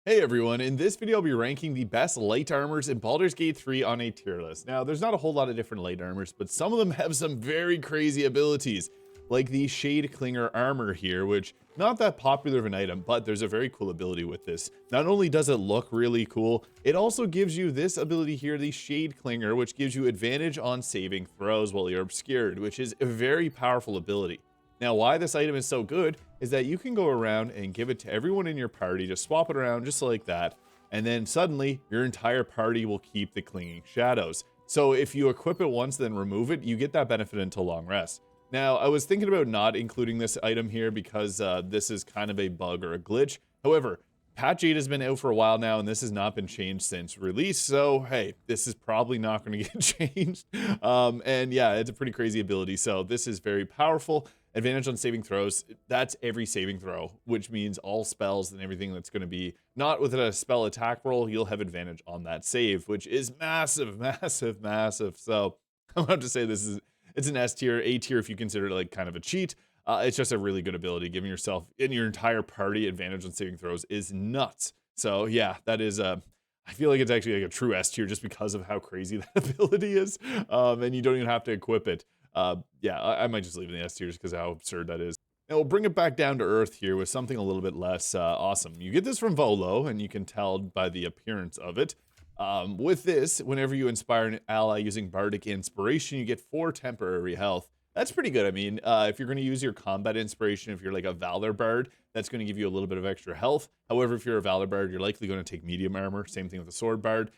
Hey everyone, in this video I'll be ranking the best light armors in Baldur's Gate 3 on a tier list. Now, there's not a whole lot of different light armors, but some of them have some very crazy abilities, like the Shadeclinger Armour here, which not that popular of an item, but there's a very cool ability with this. Not only does it look really cool, it also gives you this ability here, the Shadeclinger, which gives you advantage on saving throws while you're obscured, which is a very powerful ability. Now, why this item is so good is that you can go around and give it to everyone in your party, just swap it around just like that, and then suddenly your entire party will keep the clinging shadows. So if you equip it once, then remove it, you get that benefit until long rest. Now, I was thinking about not including this item here because this is kind of a bug or a glitch. However, Patch 8 has been out for a while now, and this has not been changed since release, so hey, this is probably not going to get changed. And yeah, it's a pretty crazy ability, so this is very powerful. Advantage on saving throws, that's every saving throw, which means all spells and everything that's going to be not with a spell attack roll, you'll have advantage on that save, which is massive, massive, massive. So I'm about to say it's an S tier, A tier if you consider it like kind of a cheat. It's just a really good ability. Giving yourself and your entire party advantage on saving throws is nuts. So yeah, that is I feel like it's actually like a true S tier just because of how crazy that ability is. And you don't even have to equip it. Yeah, I might just leave it in the S tiers because of how absurd that is. Now we'll bring it back down to earth here with something a little bit less awesome. You get this from Volo, and you can tell by the appearance of it. With this, whenever you inspire an ally using Bardic Inspiration, you get 4 temporary health. That's pretty good. I mean, if you're going to use your combat inspiration, if you're like a Valor Bard, that's going to give you a little bit of extra health. However, if you're a Valor Bard, you're likely going to take medium armor. Same thing with a Sword Bard.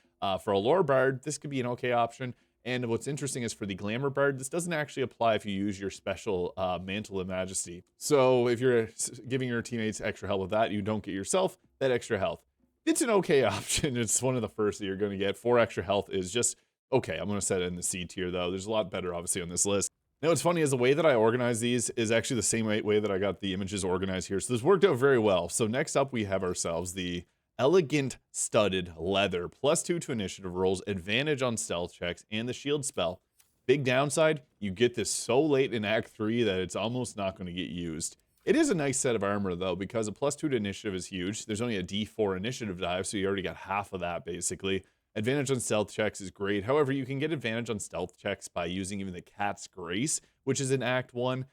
For a Lore Bard, this could be an okay option. And what's interesting is for the Glamour Bard, this doesn't actually apply if you use your special Mantle of Majesty. So if you're giving your teammates extra health with that, you don't get yourself that extra health. It's an okay option. It's one of the first that you're going to get. 4 extra health is just okay. I'm going to set it in the C tier though. There's a lot better obviously on this list. Now what's funny is the way that I organize these is actually the same way that I got the images organized here. So this worked out very well. So next up we have ourselves the Elegant Studded Leather, +2 to initiative rolls, advantage on stealth checks, and the shield spell. Big downside, you get this so late in Act 3 that it's almost not going to get used. It is a nice set of armor though, because a +2 to initiative is huge. There's only a D4 initiative dive, so you already got half of that basically. Advantage on stealth checks is great. However, you can get advantage on stealth checks by using even the Cat's Grace, which is in Act 1.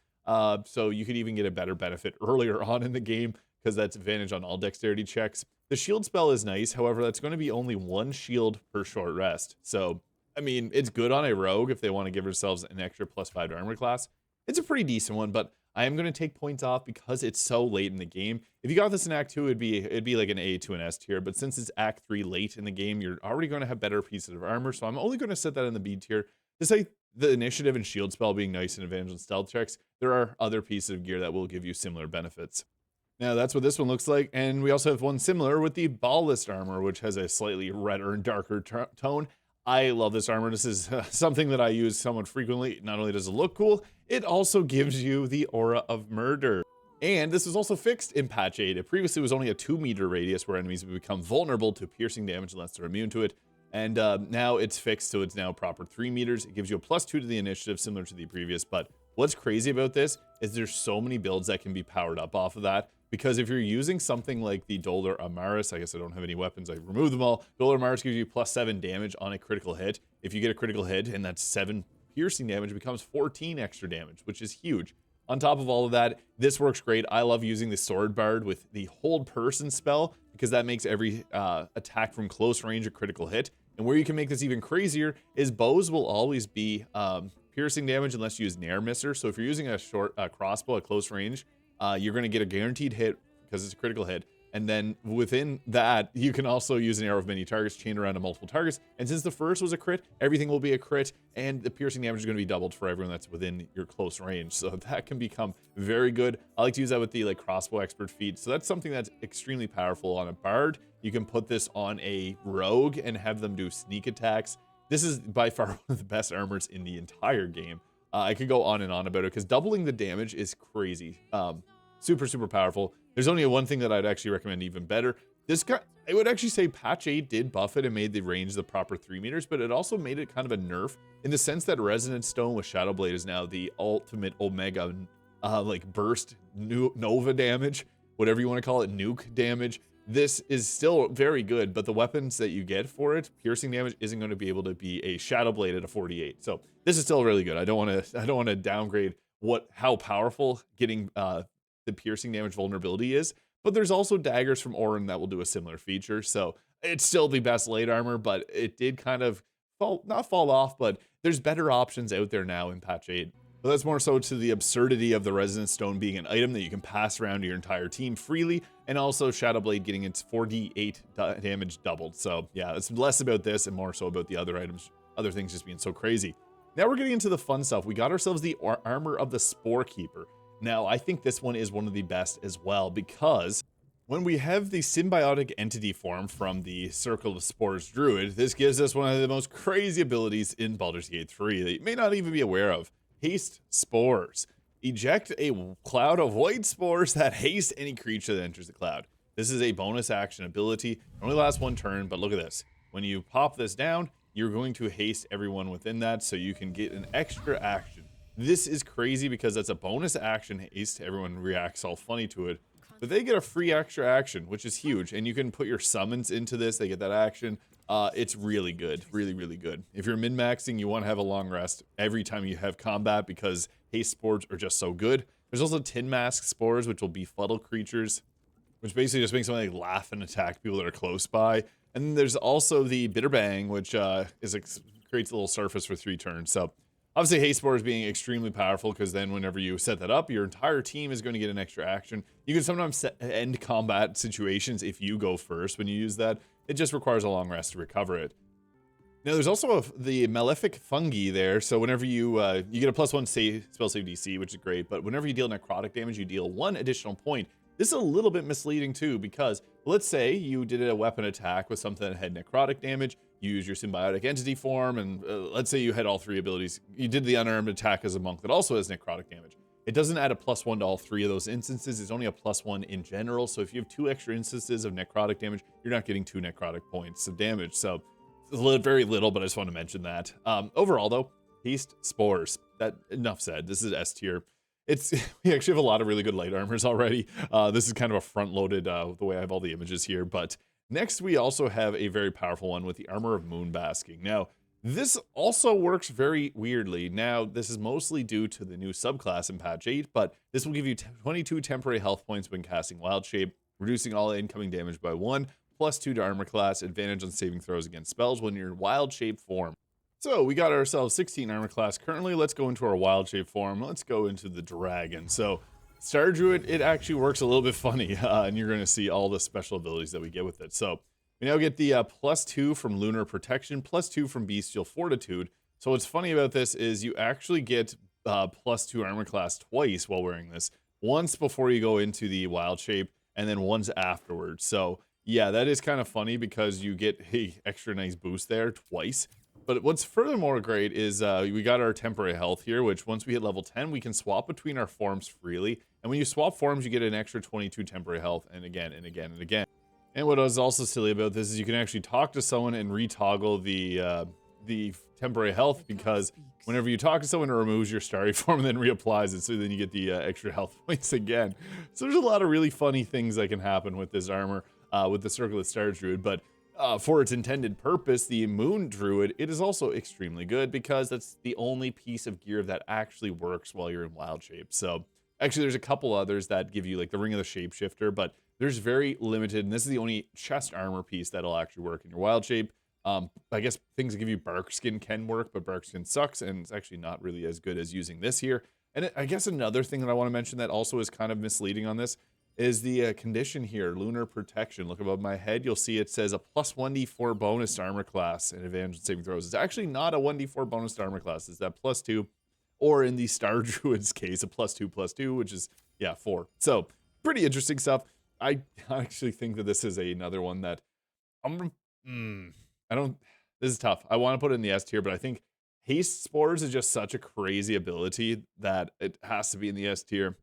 So you could even get a better benefit earlier on in the game, because that's advantage on all dexterity checks. The shield spell is nice, however, that's going to be only 1 shield per short rest. So, I mean, it's good on a rogue if they want to give themselves an extra +5 to armor class. It's a pretty decent one, but I am going to take points off because it's so late in the game. If you got this in Act 2, it'd be like an A to an S tier, but since it's Act 3 late in the game, you're already going to have better pieces of armor, so I'm only going to set that in the B tier. To say the initiative and shield spell being nice and advantage on stealth checks, there are other pieces of gear that will give you similar benefits. Now that's what this one looks like, and we also have one similar with the Bhaalist Armour, which has a slightly redder and darker tone. I love this armor. This is something that I use somewhat frequently. Not only does it look cool, it also gives you the Aura of Murder. And this was also fixed in Patch 8. It previously was only a 2-meter radius where enemies would become vulnerable to piercing damage unless they're immune to it. And now it's fixed, so it's now proper 3 meters. It gives you a +2 to the initiative, similar to the previous. But what's crazy about this is there's so many builds that can be powered up off of that. Because if you're using something like the Baldur Amaris, I guess I don't have any weapons, I removed them all. Baldur Amaris gives you +7 damage on a critical hit. If you get a critical hit and that's 7 piercing damage, it becomes 14 extra damage, which is huge. On top of all of that, this works great. I love using the Sword Bard with the Hold Person spell because that makes every attack from close range a critical hit. And where you can make this even crazier is bows will always be piercing damage unless you use Nair Misser. So if you're using a short crossbow at close range, you're going to get a guaranteed hit because it's a critical hit. And then within that, you can also use an arrow of many targets, chain around to multiple targets. And since the first was a crit, everything will be a crit. And the piercing damage is going to be doubled for everyone that's within your close range. So that can become very good. I like to use that with the crossbow expert feat. So that's something that's extremely powerful on a bard. You can put this on a rogue and have them do sneak attacks. This is by far one of the best armors in the entire game. I could go on and on about it because doubling the damage is crazy. Super, super powerful. There's only one thing that I'd actually recommend even better. This guy, I would actually say Patch 8 did buff it and made the range the proper 3 meters, but it also made it kind of a nerf in the sense that Resonant Stone with Shadowblade is now the ultimate Omega like burst Nova damage, whatever you want to call it, nuke damage. this is still very good, but the weapons that you get for it, piercing damage isn't going to be able to be a Shadow Blade at a 48. So this is still really good. I don't want to downgrade how powerful getting the piercing damage vulnerability is, but there's also daggers from Orin that will do a similar feature. So it's still the best light armor, but it did kind of not fall off, but there's better options out there now in patch 8. But that's more so to the absurdity of the Resonant Stone being an item that you can pass around to your entire team freely, and also Shadow Blade getting its 4d8 damage doubled. So yeah, it's less about this and more so about the other items, other things just being so crazy. Now we're getting into the fun stuff. We got ourselves the Armor of the Sporekeeper. Now I think this one is one of the best as well, because when we have the symbiotic entity form from the Circle of Spores Druid, this gives us one of the most crazy abilities in Baldur's Gate 3 that you may not even be aware of. Haste Spores. Eject a cloud of white spores that haste any creature that enters the cloud. This is a bonus action ability. It only lasts one turn, but look at this. When you pop this down, you're going to haste everyone within that, so you can get an extra action. This is crazy because that's a bonus action haste. Everyone reacts all funny to it, but they get a free extra action, which is huge. And you can put your summons into this. They get that action. It's really good. Really, really good. If you're min-maxing, you want to have a long rest every time you have combat because haste spores are just so good. There's also Tin Mask spores, which will befuddle creatures, which basically just makes them like laugh and attack people that are close by. And then there's also the Bitter Bang, which creates a little surface for 3 turns. So obviously haste spores being extremely powerful, because then whenever you set that up, your entire team is going to get an extra action. You can sometimes end combat situations if you go first when you use that. It just requires a long rest to recover it. Now there's also the Malefic Fungi there, so whenever you get a +1 spell save DC, which is great, but whenever you deal necrotic damage, you deal 1 additional point. This is a little bit misleading too, because let's say you did a weapon attack with something that had necrotic damage, you use your symbiotic entity form, and let's say you had all 3 abilities. You did the unarmed attack as a monk that also has necrotic damage. It doesn't add a +1 to all 3 of those instances. It's only a +1 in general. So if you have 2 extra instances of necrotic damage, you're not getting 2 necrotic points of damage. So it's very little, but I just want to mention that. Overall though, haste spores. That enough said. This is S tier. We actually have a lot of really good light armors already. This is kind of a front-loaded the way I have all the images here. But next we also have a very powerful one with the Armour of Moonbasking. Now, this also works very weirdly. Now, this is mostly due to the new subclass in patch 8, but this will give you 22 temporary health points when casting Wild Shape, reducing all incoming damage by 1, +2 to armor class, advantage on saving throws against spells when you're in Wild Shape form. So we got ourselves 16 armor class currently. Let's go into our Wild Shape form. Let's go into the Dragon. So Star Druid, it actually works a little bit funny, and you're going to see all the special abilities that we get with it. So we now get the +2 from Lunar Protection, +2 from Bestial Fortitude. So what's funny about this is you actually get +2 armor class twice while wearing this. Once before you go into the Wild Shape, and then once afterwards. So yeah, that is kind of funny because you get a extra nice boost there twice. But what's furthermore great is we got our temporary health here, which once we hit level 10, we can swap between our forms freely. And when you swap forms, you get an extra 22 temporary health, and again, and again, and again. And what was also silly about this is you can actually talk to someone and retoggle the temporary health, because whenever you talk to someone, it removes your starry form and then reapplies it, so then you get the extra health points again. So there's a lot of really funny things that can happen with this armor, with the Circle of Star Druid, but for its intended purpose, the Moon Druid, it is also extremely good because that's the only piece of gear that actually works while you're in Wild Shape. So actually there's a couple others that give you like the Ring of the Shapeshifter, but there's very limited, and this is the only chest armor piece that'll actually work in your Wild Shape. I guess things that give you Bark Skin can work, but Bark Skin sucks, and it's actually not really as good as using this here. And I guess another thing that I want to mention that also is kind of misleading on this is the condition here, Lunar Protection. Look above my head, you'll see it says a +1d4 bonus to armor class and advantage on saving throws. It's actually not a 1d4 bonus to armor class. It's that +2, or in the Star Druid's case, a +2/+2, which is, yeah, 4. So pretty interesting stuff. I actually think that this is another one that this is tough. I want to put it in the S tier, but I think Haste Spores is just such a crazy ability that it has to be in the S tier.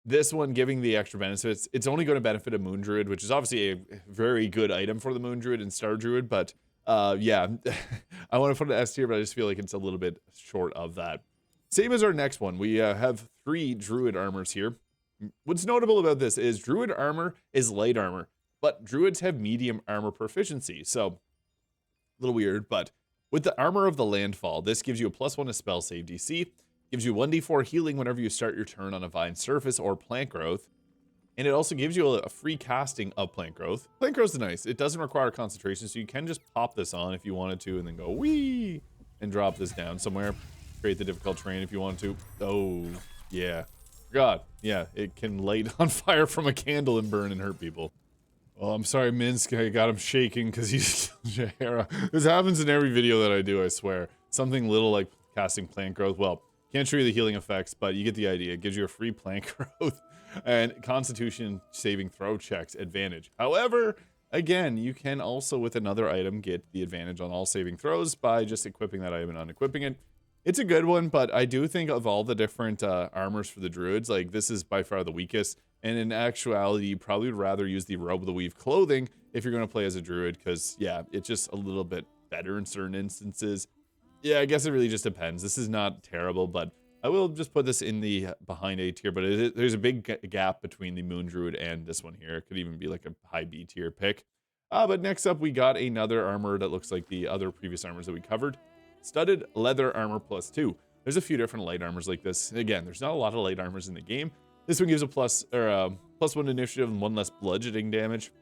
This one, giving the extra benefits, it's only going to benefit a Moon Druid, which is obviously a very good item for the Moon Druid and Star Druid, but yeah, I want to put it in S tier, but I just feel like it's a little bit short of that. Same as our next one, we have 3 Druid armors here. What's notable about this is Druid armor is light armor. but druids have medium armor proficiency, so a little weird. But with the Armour of the Landfall, this gives you a +1 to spell save DC, gives you 1d4 healing whenever you start your turn on a vine surface or plant growth, and it also gives you a free casting of plant growth. Plant growth is nice. It doesn't require concentration, so you can just pop this on if you wanted to, and then go wee and drop this down somewhere. Create the difficult terrain if you want to. Oh, yeah. God, yeah, it can light on fire from a candle and burn and hurt people. Well, I'm sorry, Minsk. I got him shaking because he's killed Jahara. This happens in every video that I do, I swear. Something little like casting plant growth. Well, can't show you the healing effects, but you get the idea. It gives you a free plant growth and constitution saving throw checks advantage. However, again, you can also with another item get the advantage on all saving throws by just equipping that item and unequipping it. It's a good one, but I do think of all the different armors for the druids, like this is by far the weakest. And in actuality, you probably would rather use the Robe of the Weave clothing if you're going to play as a druid, because yeah, it's just a little bit better in certain instances. Yeah, I guess it really just depends. This is not terrible, but I will just put this in the behind A tier, but there's a big gap between the Moon Druid and this one here. It could even be like a high B tier pick. But next up, we got another armor that looks like the other previous armors that we covered. Studded Leather Armor +2. There's a few different light armors like this. Again, there's not a lot of light armors in the game. This one gives a +1 initiative and 1 less bludgeoning damage.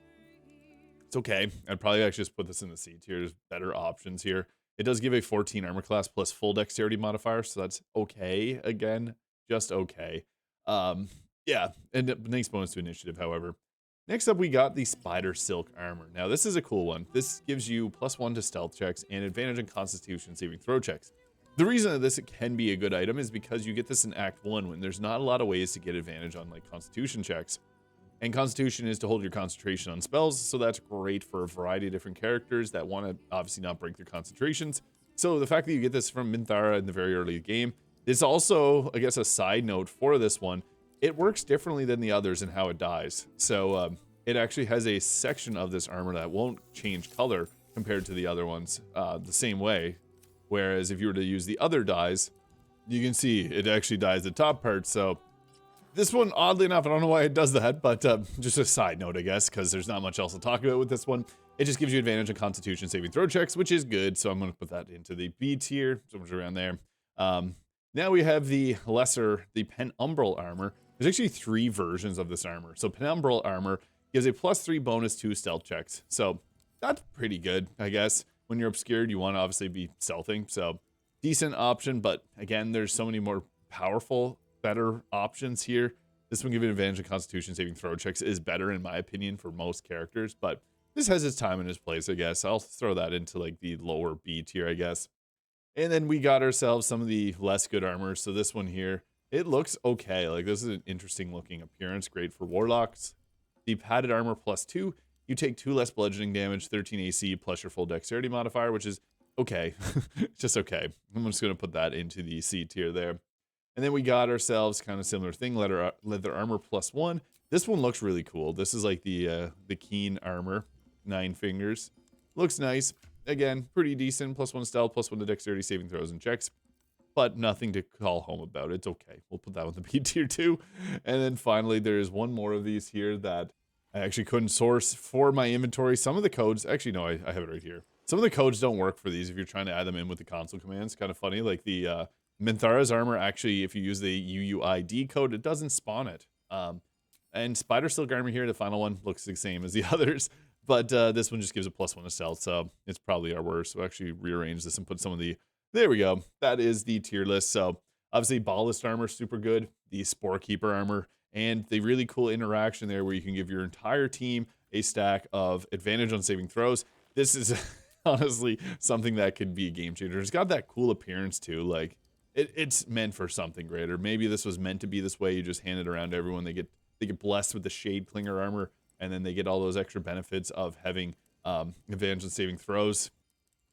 It's okay. I'd probably actually just put this in the C tier. There's better options here. It does give a 14 armor class plus full dexterity modifier, so that's okay. Again, just okay. Yeah, and a nice bonus to initiative, however. Next up, we got the Spidersilk Armour. Now, this is a cool one. This gives you +1 to stealth checks and advantage on constitution saving throw checks. The reason that this can be a good item is because you get this in Act 1 when there's not a lot of ways to get advantage on like constitution checks. And constitution is to hold your concentration on spells, so that's great for a variety of different characters that want to obviously not break their concentrations. So the fact that you get this from Minthara in the very early game is also, I guess, a side note for this one. It works differently than the others in how it dies. So it actually has a section of this armor that won't change color compared to the other ones the same way. Whereas if you were to use the other dyes, you can see it actually dyes the top part. So this one, oddly enough, I don't know why it does that, but just a side note, I guess, because there's not much else to talk about with this one. It just gives you advantage on constitution saving throw checks, which is good. So I'm going to put that into the B tier, somewhere around there. Now we have the Penumbral Armour. There's actually 3 versions of this armor. So Penumbral Armour gives a +3 bonus to stealth checks. So that's pretty good, I guess. When you're obscured, you want to obviously be stealthing. So decent option, but again, there's so many more powerful, better options here. This one giving advantage of constitution saving throw checks is better in my opinion for most characters, but this has its time and its place, I guess. I'll throw that into like the lower B tier, I guess. And then we got ourselves some of the less good armors. So this one here, it looks okay. Like this is an interesting looking appearance, great for warlocks. The Padded Armor +2. You take 2 less bludgeoning damage, 13 AC plus your full dexterity modifier, which is okay. Just okay. I'm just going to put that into the C tier there. And then we got ourselves kind of similar thing, leather armor +1. This one looks really cool. This is like the Keen armor, 9 fingers. Looks nice. Again, pretty decent. +1 stealth, +1 to dexterity saving throws and checks. But nothing to call home about. It's okay. We'll put that with the B tier too. And then finally, there's one more of these here that I actually couldn't source for my inventory. Some of the codes, actually, no, I have it right here. Some of the codes don't work for these if you're trying to add them in with the console commands. Kind of funny. Like the Minthara's armor, actually, if you use the UUID code, it doesn't spawn it. And Spidersilk Armour here, the final one, looks the same as the others. But this one just gives a +1 to stealth, so it's probably our worst. So actually rearrange this and put some of the... There we go. That is the tier list. So obviously, Bhaalist Armour, super good. The Sporekeeper Armour. And the really cool interaction there where you can give your entire team a stack of advantage on saving throws. This is honestly something that could be a game changer. It's got that cool appearance too. Like it's meant for something greater. Maybe this was meant to be this way. You just hand it around to everyone. They get blessed with the Shadeclinger Armour, and then they get all those extra benefits of having advantage on saving throws.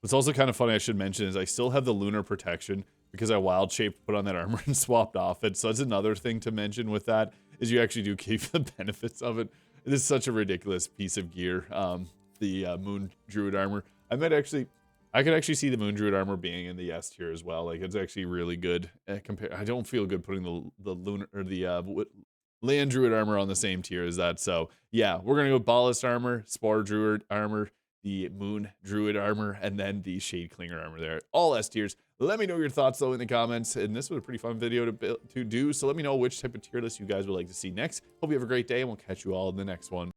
What's also kind of funny I should mention is I still have the lunar protection because I wild shaped, put on that armor and swapped off it. So that's another thing to mention with that is you actually do keep the benefits of it. It is such a ridiculous piece of gear. The Moon Druid armor. I could actually see the Moon Druid armor being in the S tier as well. Like it's actually really good. I don't feel good putting the lunar or the Land Druid Armor on the same tier as that. So yeah, we're gonna go Bhaalist Armour, Spore Druid Armor, the Moon Druid Armor, and then the Shadeclinger Armour there. All S tiers. Let me know your thoughts though in the comments. And this was a pretty fun video to do. So let me know which type of tier list you guys would like to see next. Hope you have a great day, and we'll catch you all in the next one.